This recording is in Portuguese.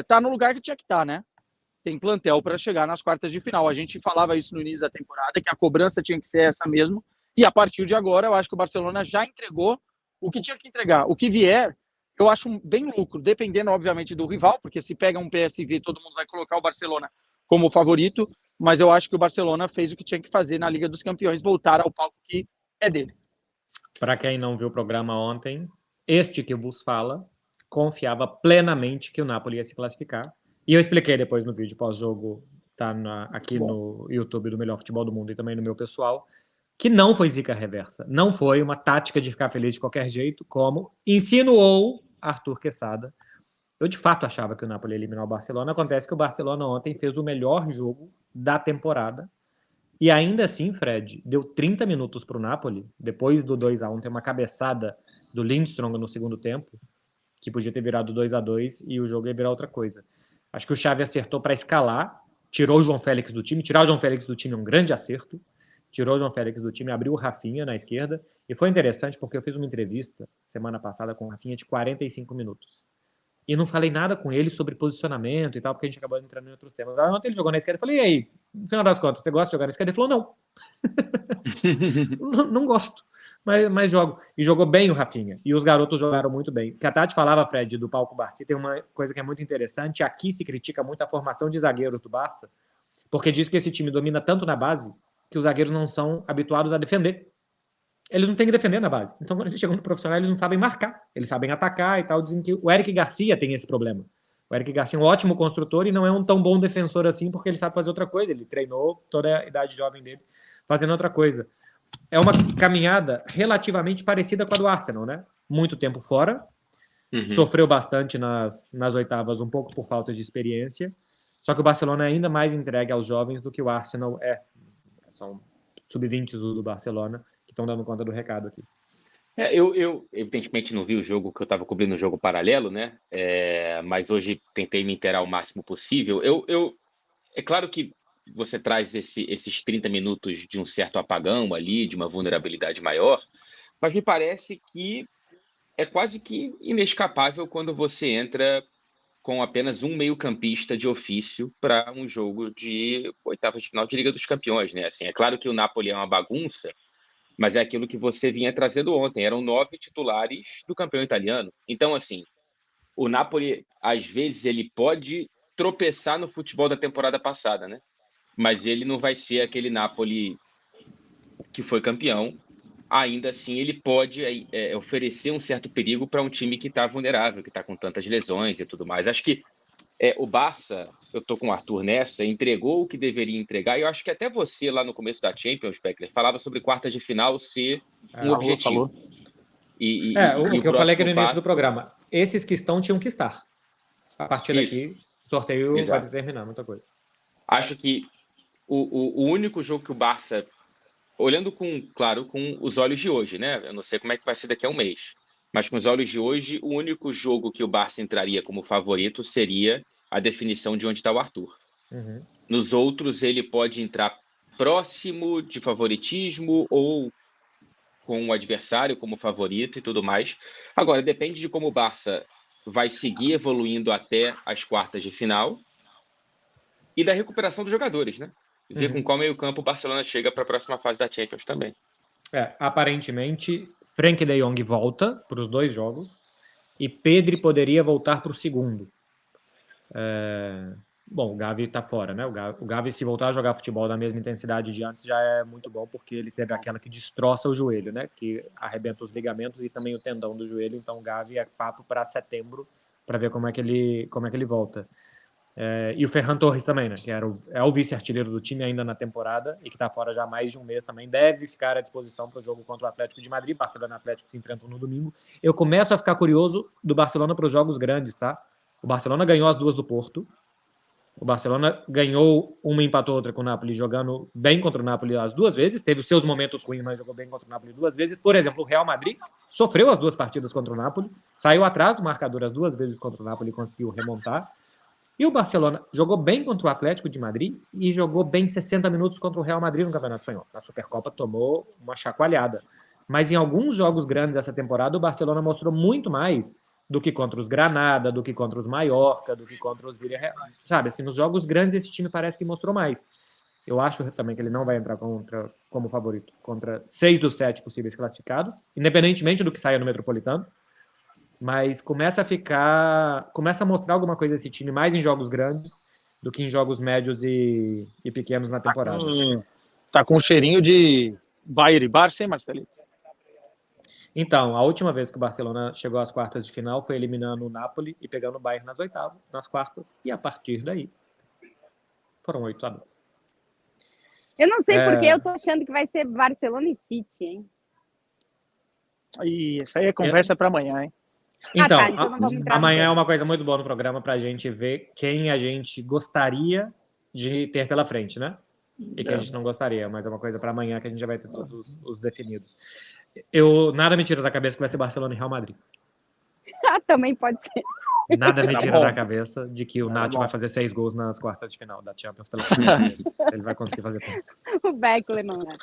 tá no lugar que tinha que estar, né? Tem plantel para chegar nas quartas de final. A gente falava isso no início da temporada, que a cobrança tinha que ser essa mesmo. E a partir de agora, eu acho que o Barcelona já entregou o que tinha que entregar. O que vier, eu acho bem lucro, dependendo, obviamente, do rival, porque se pega um PSV, todo mundo vai colocar o Barcelona como favorito, mas eu acho que o Barcelona fez o que tinha que fazer na Liga dos Campeões, voltar ao palco que é dele. Para quem não viu o programa ontem, este que vos fala confiava plenamente que o Napoli ia se classificar. E eu expliquei depois no vídeo pós-jogo, tá aqui no YouTube do Melhor Futebol do Mundo e também no meu pessoal, que não foi zica reversa. Não foi uma tática de ficar feliz de qualquer jeito, como insinuou Arthur Quesada. Eu, de fato, achava que o Napoli ia eliminar o Barcelona. Acontece que o Barcelona ontem fez o melhor jogo da temporada. E ainda assim, Fred, deu 30 minutos para o Napoli, depois do 2-1, tem uma cabeçada do Lindstrom no segundo tempo, que podia ter virado 2-2 e o jogo ia virar outra coisa. Acho que o Xavi acertou para escalar, tirou o João Félix do time. Tirar o João Félix do time é um grande acerto. Tirou o João Félix do time, abriu o Rafinha na esquerda. E foi interessante porque eu fiz uma entrevista semana passada com o Rafinha de 45 minutos. E não falei nada com ele sobre posicionamento e tal, porque a gente acabou entrando em outros temas. Ontem ele jogou na esquerda, eu falei, e aí, no final das contas, você gosta de jogar na esquerda? Ele falou, não. Não gosto, mas jogo. E jogou bem o Rafinha. E os garotos jogaram muito bem. Que a Tati falava, Fred, do palco Barça, tem uma coisa que é muito interessante. Aqui se critica muito a formação de zagueiros do Barça, porque diz que esse time domina tanto na base que os zagueiros não são habituados a defender. Eles não têm que defender na base. Então, quando eles chegam no profissional, eles não sabem marcar. Eles sabem atacar e tal. Dizem que o Eric Garcia tem esse problema. O Eric Garcia é um ótimo construtor e não é um tão bom defensor assim, porque ele sabe fazer outra coisa. Ele treinou toda a idade jovem dele fazendo outra coisa. É uma caminhada relativamente parecida com a do Arsenal, né? Muito tempo fora. Sofreu bastante nas oitavas, um pouco por falta de experiência. Só que o Barcelona é ainda mais entregue aos jovens do que o Arsenal é. São sub-20 do Barcelona que estão dando conta do recado aqui. Eu evidentemente não vi o jogo, que eu estava cobrindo o jogo paralelo, né? Mas hoje tentei me inteirar o máximo possível. É claro que você traz esses 30 minutos de um certo apagão ali, de uma vulnerabilidade maior, mas me parece que é quase que inescapável quando você entra com apenas um meio-campista de ofício para um jogo de oitavas de final de Liga dos Campeões, né? Assim, é claro que o Napoli é uma bagunça, mas é aquilo que você vinha trazendo ontem. Eram 9 titulares do campeão italiano. Então, assim, o Napoli, às vezes, ele pode tropeçar no futebol da temporada passada, né? Mas ele não vai ser aquele Napoli que foi campeão. Ainda assim, ele pode oferecer um certo perigo para um time que está vulnerável, que está com tantas lesões e tudo mais. Acho que o Barça, eu estou com o Arthur nessa, entregou o que deveria entregar. E eu acho que até você, lá no começo da Champions, Beckler, falava sobre quartas de final ser um objetivo. O que eu falei aqui no início do programa. Esses que estão tinham que estar. A partir daqui, o sorteio vai determinar muita coisa. Acho que o único jogo que o Barça, olhando com os olhos de hoje, né? Eu não sei como é que vai ser daqui a um mês, mas com os olhos de hoje, o único jogo que o Barça entraria como favorito seria a definição de onde está o Arthur. Nos outros, ele pode entrar próximo de favoritismo ou com o adversário como favorito e tudo mais. Agora, depende de como o Barça vai seguir evoluindo até as quartas de final e da recuperação dos jogadores, né? Ver com qual meio-campo o Barcelona chega para a próxima fase da Champions também. Aparentemente, Frenkie de Jong volta para os 2 jogos e Pedri poderia voltar para o segundo. Bom, o Gavi está fora, né? O Gavi, se voltar a jogar futebol da mesma intensidade de antes, já é muito bom, porque ele teve aquela que destroça o joelho, né? Que arrebenta os ligamentos e também o tendão do joelho. Então, o Gavi é papo para setembro, para ver como é que ele volta. E o Ferran Torres também, né? Que é o vice-artilheiro do time ainda na temporada e que está fora já há mais de um mês também. Deve ficar à disposição para o jogo contra o Atlético de Madrid. Barcelona e Atlético se enfrentam no domingo. Eu começo a ficar curioso do Barcelona para os jogos grandes, tá? O Barcelona ganhou as 2 do Porto. O Barcelona ganhou uma, empatou outra com o Napoli, jogando bem contra o Napoli as 2 vezes. Teve os seus momentos ruins, mas jogou bem contra o Napoli 2 vezes. Por exemplo, o Real Madrid sofreu as 2 partidas contra o Napoli. Saiu atrás do marcador as 2 vezes contra o Napoli e conseguiu remontar. E o Barcelona jogou bem contra o Atlético de Madrid e jogou bem 60 minutos contra o Real Madrid no Campeonato Espanhol. Na Supercopa tomou uma chacoalhada. Mas em alguns jogos grandes essa temporada, o Barcelona mostrou muito mais do que contra os Granada, do que contra os Mallorca, do que contra os Villarreal. Sabe, assim, nos jogos grandes esse time parece que mostrou mais. Eu acho também que ele não vai entrar como favorito contra 6 dos 7 possíveis classificados, independentemente do que saia no Metropolitano. Mas começa a mostrar alguma coisa esse time mais em jogos grandes do que em jogos médios e pequenos na temporada. Tá com um cheirinho de Bayern e Barça, hein, Marcelinho? Então, a última vez que o Barcelona chegou às quartas de final foi eliminando o Napoli e pegando o Bayern nas oitavas, nas quartas, e a partir daí foram 8-2. Eu não sei porque eu tô achando que vai ser Barcelona e City, hein? Isso aí é conversa para amanhã, hein? Então, então não vamos entrar amanhã no é uma coisa muito boa no programa pra gente ver quem a gente gostaria de ter pela frente, né? E quem a gente não gostaria, mas é uma coisa para amanhã que a gente já vai ter todos os definidos. Nada me tira da cabeça que vai ser Barcelona e Real Madrid. Também pode ser. Nada me Tá tira bom. da cabeça de que o Nath bom. vai fazer 6 gols nas quartas de final da Champions pela primeira vez. Ele vai conseguir fazer tudo. O Beckler não é.